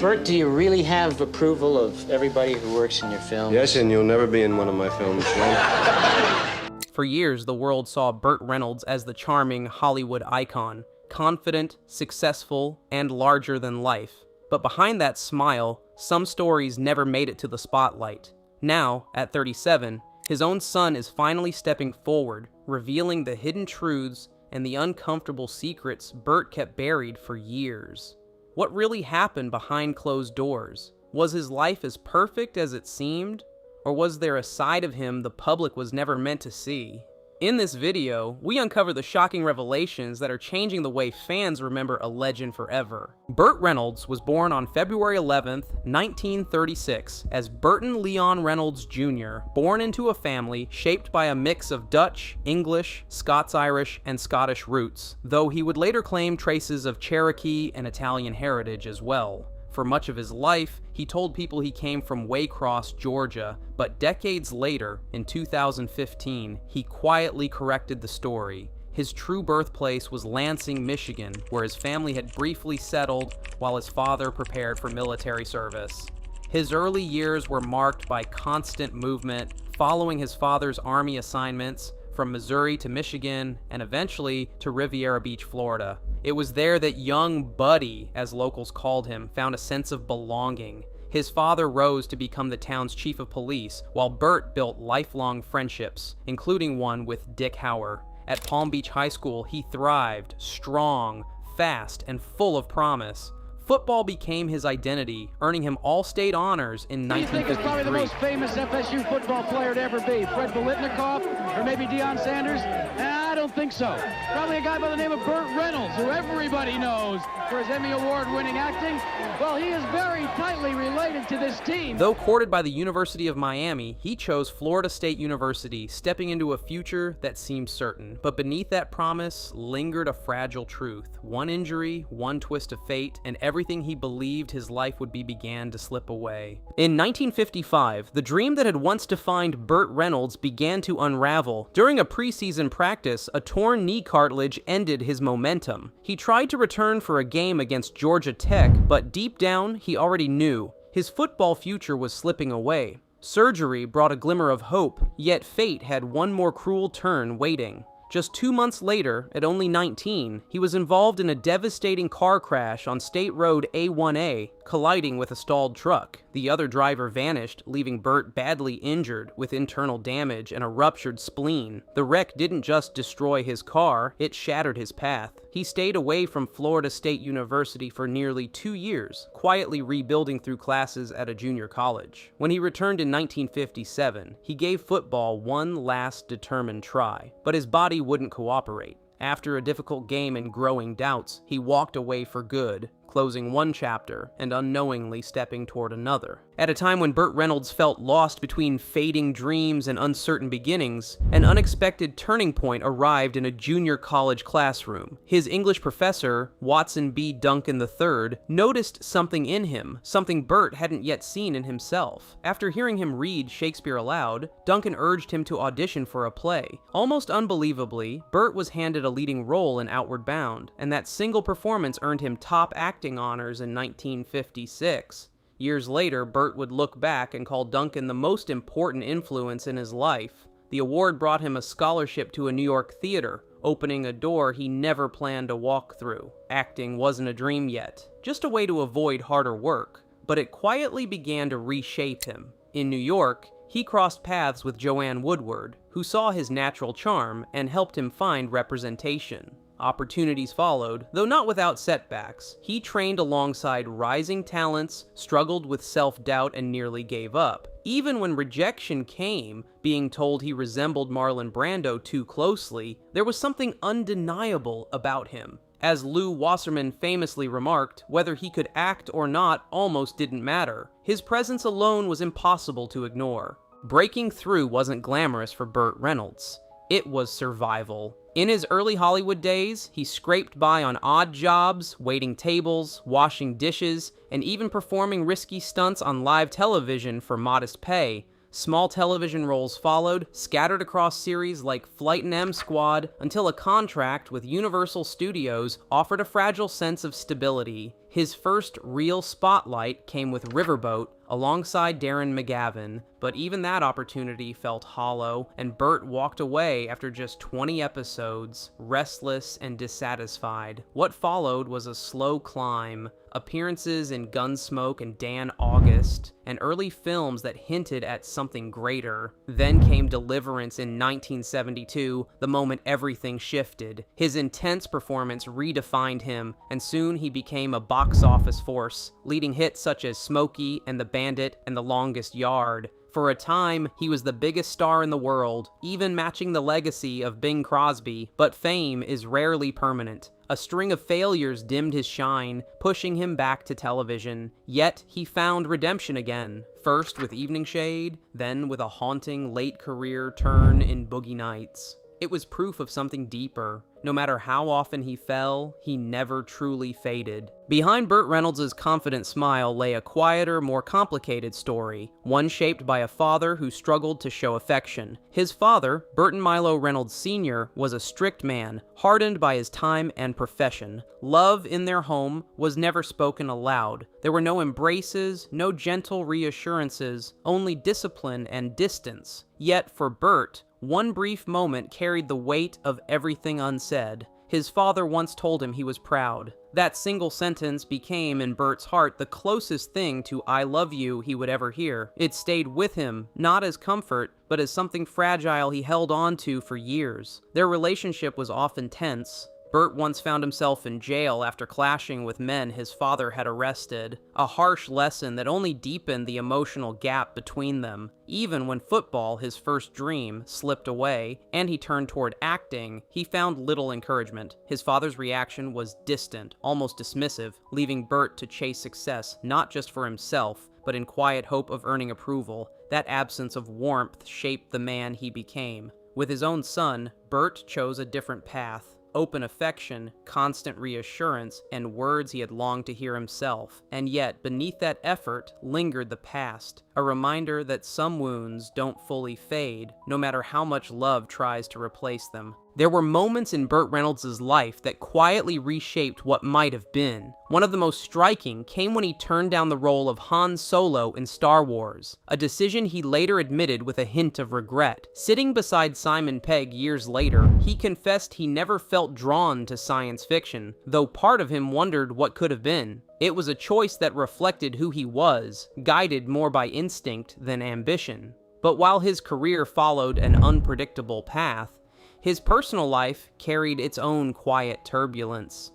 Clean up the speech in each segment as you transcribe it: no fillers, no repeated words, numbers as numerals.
Burt, do you really have approval of everybody who works in your film? Yes, and you'll never be in one of my films, right? For years, the world saw Burt Reynolds as the charming Hollywood icon, confident, successful, and larger than life. But behind that smile, some stories never made it to the spotlight. Now, at 37, his own son is finally stepping forward, revealing the hidden truths and the uncomfortable secrets Burt kept buried for years. What really happened behind closed doors? Was his life as perfect as it seemed? Or was there a side of him the public was never meant to see? In this video, we uncover the shocking revelations that are changing the way fans remember a legend forever. Burt Reynolds was born on February 11th, 1936, as Burton Leon Reynolds Jr., born into a family shaped by a mix of Dutch, English, Scots-Irish, and Scottish roots, though he would later claim traces of Cherokee and Italian heritage as well. For much of his life, he told people he came from Waycross, Georgia, but decades later, in 2015, he quietly corrected the story. His true birthplace was Lansing, Michigan, where his family had briefly settled while his father prepared for military service. His early years were marked by constant movement, following his father's army assignments from Missouri to Michigan, and eventually to Riviera Beach, Florida. It was there that young Buddy, as locals called him, found a sense of belonging. His father rose to become the town's chief of police, while Burt built lifelong friendships, including one with Dick Hauer. At Palm Beach High School, he thrived, strong, fast, and full of promise. Football became his identity, earning him all-state honors in 1953. Who do you think is probably the most famous FSU football player to ever be? Fred Biletnikoff or maybe Deion Sanders? I don't think so. Probably a guy by the name of Burt Reynolds, who everybody knows for his Emmy Award-winning acting. Well, he is very tightly related to this team. Though courted by the University of Miami, he chose Florida State University, stepping into a future that seemed certain. But beneath that promise lingered a fragile truth. One injury, one twist of fate, and everything he believed his life would be began to slip away. In 1955, the dream that had once defined Burt Reynolds began to unravel. During a preseason practice, a torn knee cartilage ended his momentum. He tried to return for a game against Georgia Tech, but deep down, he already knew his football future was slipping away. Surgery brought a glimmer of hope, yet fate had one more cruel turn waiting. Just 2 months later, at only 19, he was involved in a devastating car crash on State Road A1A, colliding with a stalled truck. The other driver vanished, leaving Burt badly injured with internal damage and a ruptured spleen. The wreck didn't just destroy his car, it shattered his path. He stayed away from Florida State University for nearly 2 years, quietly rebuilding through classes at a junior college. When he returned in 1957, he gave football one last determined try, but his body wouldn't cooperate. After a difficult game and growing doubts, he walked away for good, closing one chapter and unknowingly stepping toward another. At a time when Burt Reynolds felt lost between fading dreams and uncertain beginnings, an unexpected turning point arrived in a junior college classroom. His English professor, Watson B. Duncan III, noticed something in him, something Burt hadn't yet seen in himself. After hearing him read Shakespeare aloud, Duncan urged him to audition for a play. Almost unbelievably, Burt was handed a leading role in Outward Bound, and that single performance earned him top acting honors in 1956. Years later, Burt would look back and call Duncan the most important influence in his life. The award brought him a scholarship to a New York theater, opening a door he never planned to walk through. Acting wasn't a dream yet, just a way to avoid harder work, but it quietly began to reshape him. In New York, he crossed paths with Joanne Woodward, who saw his natural charm and helped him find representation. Opportunities followed, though not without setbacks. He trained alongside rising talents, struggled with self-doubt, and nearly gave up. Even when rejection came, being told he resembled Marlon Brando too closely, there was something undeniable about him. As Lou Wasserman famously remarked, whether he could act or not almost didn't matter. His presence alone was impossible to ignore. Breaking through wasn't glamorous for Burt Reynolds. It was survival. In his early Hollywood days, he scraped by on odd jobs, waiting tables, washing dishes, and even performing risky stunts on live television for modest pay. Small television roles followed, scattered across series like Flight and M Squad, until a contract with Universal Studios offered a fragile sense of stability. His first real spotlight came with Riverboat alongside Darren McGavin, but even that opportunity felt hollow, and Burt walked away after just 20 episodes, restless and dissatisfied. What followed was a slow climb, appearances in Gunsmoke and Dan August, and early films that hinted at something greater. Then came Deliverance in 1972, the moment everything shifted. His intense performance redefined him, and soon he became a box office force, leading hits such as Smokey and The Bandit and The Longest Yard. For a time, he was the biggest star in the world, even matching the legacy of Bing Crosby, but fame is rarely permanent. A string of failures dimmed his shine, pushing him back to television. Yet, he found redemption again, first with Evening Shade, then with a haunting late-career turn in Boogie Nights. It was proof of something deeper. No matter how often he fell, he never truly faded. Behind Burt Reynolds' confident smile lay a quieter, more complicated story, one shaped by a father who struggled to show affection. His father, Burton Milo Reynolds Sr., was a strict man, hardened by his time and profession. Love in their home was never spoken aloud. There were no embraces, no gentle reassurances, only discipline and distance. Yet for Burt, one brief moment carried the weight of everything unsaid. His father once told him he was proud. That single sentence became, in Burt's heart, the closest thing to "I love you" he would ever hear. It stayed with him, not as comfort, but as something fragile he held on to for years. Their relationship was often tense. Burt once found himself in jail after clashing with men his father had arrested, a harsh lesson that only deepened the emotional gap between them. Even when football, his first dream, slipped away, and he turned toward acting, he found little encouragement. His father's reaction was distant, almost dismissive, leaving Burt to chase success not just for himself, but in quiet hope of earning approval. That absence of warmth shaped the man he became. With his own son, Burt chose a different path. Open affection, constant reassurance, and words he had longed to hear himself. And yet, beneath that effort, lingered the past, a reminder that some wounds don't fully fade, no matter how much love tries to replace them. There were moments in Burt Reynolds' life that quietly reshaped what might have been. One of the most striking came when he turned down the role of Han Solo in Star Wars, a decision he later admitted with a hint of regret. Sitting beside Simon Pegg years later, he confessed he never felt drawn to science fiction, though part of him wondered what could have been. It was a choice that reflected who he was, guided more by instinct than ambition. But while his career followed an unpredictable path, his personal life carried its own quiet turbulence.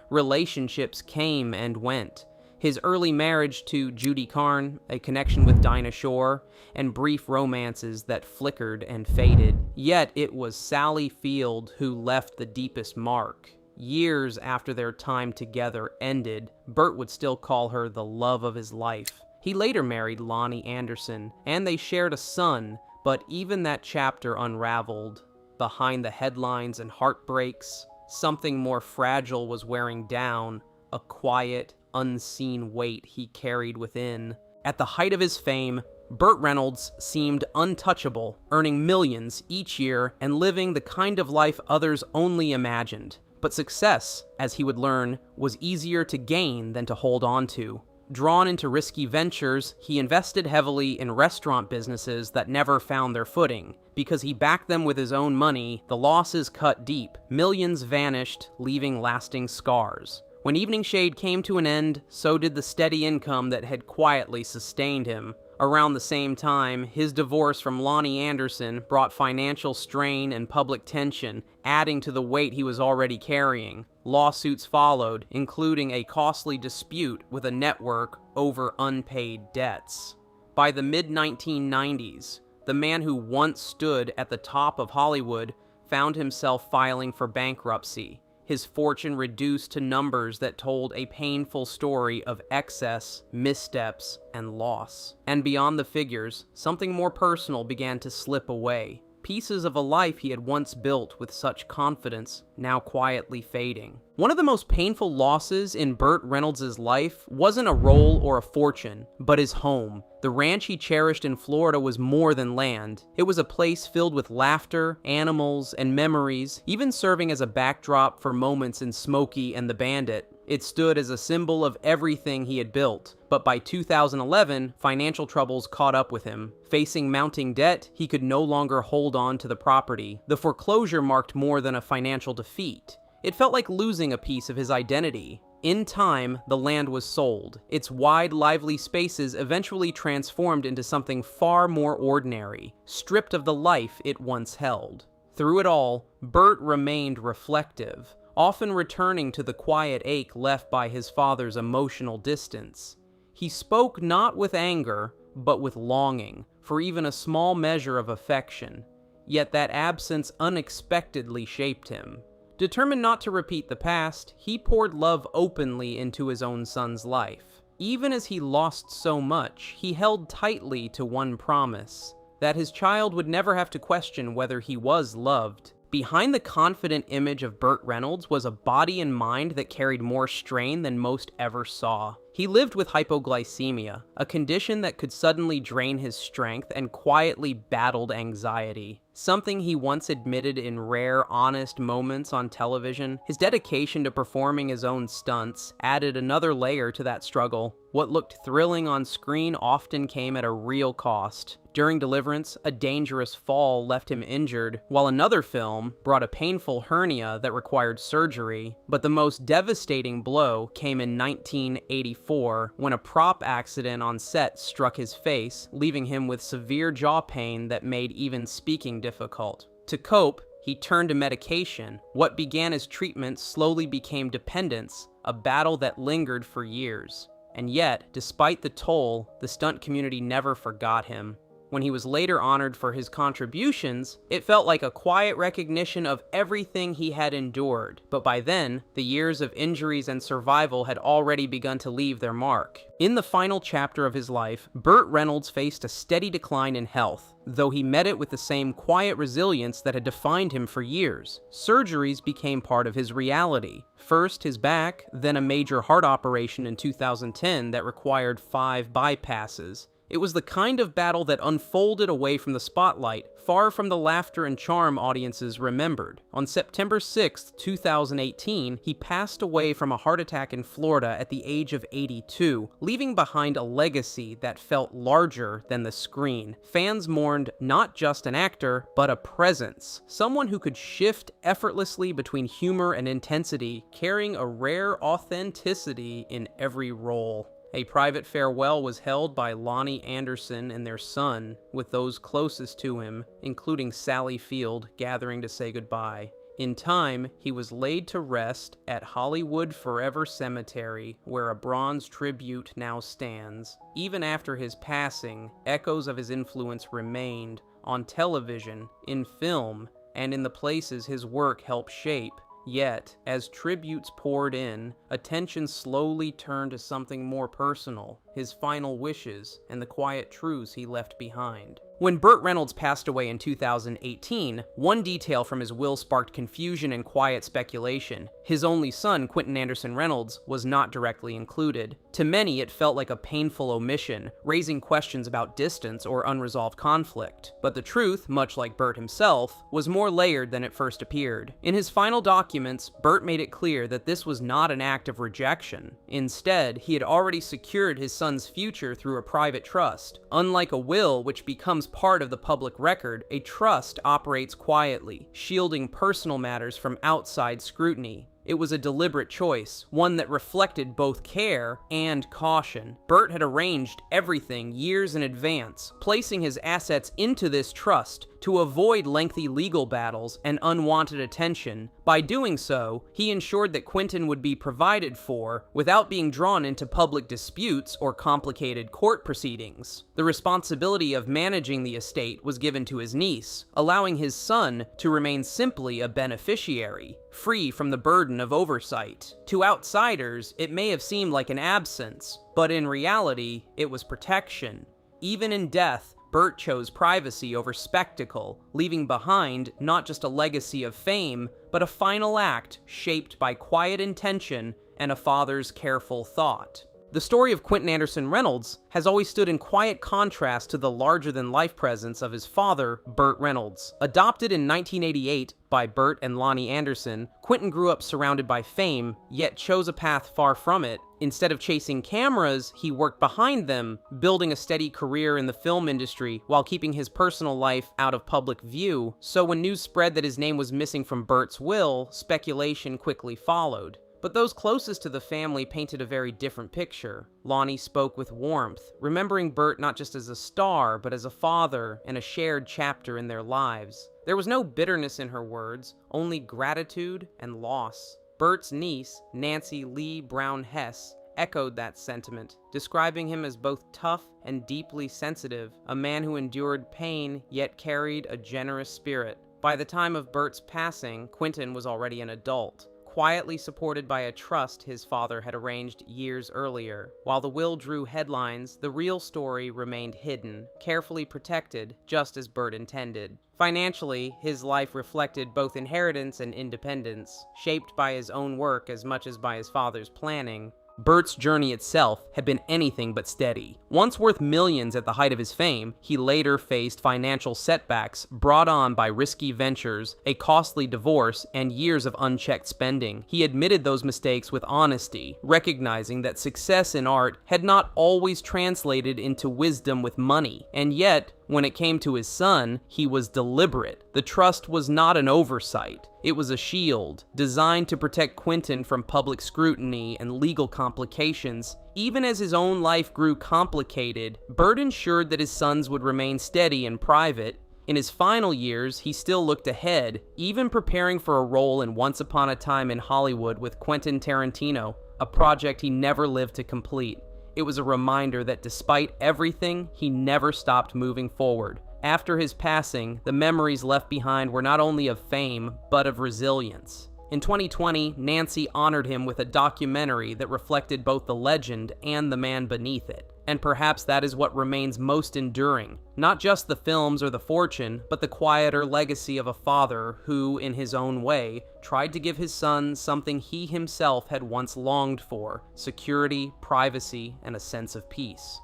Relationships came and went. His early marriage to Judy Carn, a connection with Dinah Shore, and brief romances that flickered and faded. Yet it was Sally Field who left the deepest mark. Years after their time together ended, Burt would still call her the love of his life. He later married Lonnie Anderson, and they shared a son, but even that chapter unraveled. Behind the headlines and heartbreaks, something more fragile was wearing down, a quiet, unseen weight he carried within. At the height of his fame, Burt Reynolds seemed untouchable, earning millions each year and living the kind of life others only imagined. But success, as he would learn, was easier to gain than to hold on to. Drawn into risky ventures, he invested heavily in restaurant businesses that never found their footing. Because he backed them with his own money, the losses cut deep. Millions vanished, leaving lasting scars. When Evening Shade came to an end, so did the steady income that had quietly sustained him. Around the same time, his divorce from Lonnie Anderson brought financial strain and public tension, adding to the weight he was already carrying. Lawsuits followed, including a costly dispute with a network over unpaid debts. By the mid-1990s, the man who once stood at the top of Hollywood found himself filing for bankruptcy. His fortune reduced to numbers that told a painful story of excess, missteps, and loss. And beyond the figures, something more personal began to slip away. Pieces of a life he had once built with such confidence, now quietly fading. One of the most painful losses in Burt Reynolds' life wasn't a role or a fortune, but his home. The ranch he cherished in Florida was more than land. It was a place filled with laughter, animals, and memories, even serving as a backdrop for moments in Smokey and the Bandit. It stood as a symbol of everything he had built, but by 2011, financial troubles caught up with him. Facing mounting debt, he could no longer hold on to the property. The foreclosure marked more than a financial defeat. It felt like losing a piece of his identity. In time, the land was sold. Its wide, lively spaces eventually transformed into something far more ordinary, stripped of the life it once held. Through it all, Burt remained reflective, often returning to the quiet ache left by his father's emotional distance. He spoke not with anger, but with longing for even a small measure of affection, yet that absence unexpectedly shaped him. Determined not to repeat the past, he poured love openly into his own son's life. Even as he lost so much, he held tightly to one promise: that his child would never have to question whether he was loved. Behind the confident image of Burt Reynolds was a body and mind that carried more strain than most ever saw. He lived with hypoglycemia, a condition that could suddenly drain his strength, and quietly battled anxiety. Something he once admitted in rare, honest moments on television. His dedication to performing his own stunts added another layer to that struggle. What looked thrilling on screen often came at a real cost. During Deliverance, a dangerous fall left him injured, while another film brought a painful hernia that required surgery. But the most devastating blow came in 1984, when a prop accident on set struck his face, leaving him with severe jaw pain that made even speaking difficult. To cope, he turned to medication. What began as treatment slowly became dependence, a battle that lingered for years. And yet, despite the toll, the stunt community never forgot him. When he was later honored for his contributions, it felt like a quiet recognition of everything he had endured. But by then, the years of injuries and survival had already begun to leave their mark. In the final chapter of his life, Burt Reynolds faced a steady decline in health, though he met it with the same quiet resilience that had defined him for years. Surgeries became part of his reality. First his back, then a major heart operation in 2010 that required 5 bypasses. It was the kind of battle that unfolded away from the spotlight, far from the laughter and charm audiences remembered. On September 6, 2018, he passed away from a heart attack in Florida at the age of 82, leaving behind a legacy that felt larger than the screen. Fans mourned not just an actor, but a presence, someone who could shift effortlessly between humor and intensity, carrying a rare authenticity in every role. A private farewell was held by Lonnie Anderson and their son, with those closest to him, including Sally Field, gathering to say goodbye. In time, he was laid to rest at Hollywood Forever Cemetery, where a bronze tribute now stands. Even after his passing, echoes of his influence remained on television, in film, and in the places his work helped shape. Yet, as tributes poured in, attention slowly turned to something more personal: his final wishes and the quiet truths he left behind. When Burt Reynolds passed away in 2018, one detail from his will sparked confusion and quiet speculation. His only son, Quentin Anderson Reynolds, was not directly included. To many, it felt like a painful omission, raising questions about distance or unresolved conflict. But the truth, much like Burt himself, was more layered than it first appeared. In his final documents, Burt made it clear that this was not an act of rejection. Instead, he had already secured his son's future through a private trust. Unlike a will, which becomes part of the public record, a trust operates quietly, shielding personal matters from outside scrutiny. It was a deliberate choice, one that reflected both care and caution. Burt had arranged everything years in advance, placing his assets into this trust to avoid lengthy legal battles and unwanted attention. By doing so, he ensured that Quentin would be provided for without being drawn into public disputes or complicated court proceedings. The responsibility of managing the estate was given to his niece, allowing his son to remain simply a beneficiary, free from the burden of oversight. To outsiders, it may have seemed like an absence, but in reality, it was protection. Even in death, Burt chose privacy over spectacle, leaving behind not just a legacy of fame, but a final act shaped by quiet intention and a father's careful thought. The story of Quentin Anderson Reynolds has always stood in quiet contrast to the larger-than-life presence of his father, Burt Reynolds. Adopted in 1988 by Burt and Lonnie Anderson, Quentin grew up surrounded by fame, yet chose a path far from it. Instead of chasing cameras, he worked behind them, building a steady career in the film industry while keeping his personal life out of public view. So when news spread that his name was missing from Burt's will, speculation quickly followed. But those closest to the family painted a very different picture. Lonnie spoke with warmth, remembering Burt not just as a star, but as a father and a shared chapter in their lives. There was no bitterness in her words, only gratitude and loss. Burt's niece, Nancy Lee Brown Hess, echoed that sentiment, describing him as both tough and deeply sensitive, a man who endured pain yet carried a generous spirit. By the time of Burt's passing, Quentin was already an adult, quietly supported by a trust his father had arranged years earlier. While the will drew headlines, the real story remained hidden, carefully protected, just as Burt intended. Financially, his life reflected both inheritance and independence, shaped by his own work as much as by his father's planning. Burt's journey itself had been anything but steady. Once worth millions at the height of his fame, he later faced financial setbacks brought on by risky ventures, a costly divorce, and years of unchecked spending. He admitted those mistakes with honesty, recognizing that success in art had not always translated into wisdom with money, and yet, when it came to his son, he was deliberate. The trust was not an oversight. It was a shield, designed to protect Quentin from public scrutiny and legal complications. Even as his own life grew complicated, Burt ensured that his sons would remain steady and private. In his final years, he still looked ahead, even preparing for a role in Once Upon a Time in Hollywood with Quentin Tarantino, a project he never lived to complete. It was a reminder that despite everything, he never stopped moving forward. After his passing, the memories left behind were not only of fame, but of resilience. In 2020, Nancy honored him with a documentary that reflected both the legend and the man beneath it. And perhaps that is what remains most enduring. Not just the films or the fortune, but the quieter legacy of a father who, in his own way, tried to give his son something he himself had once longed for: security, privacy, and a sense of peace.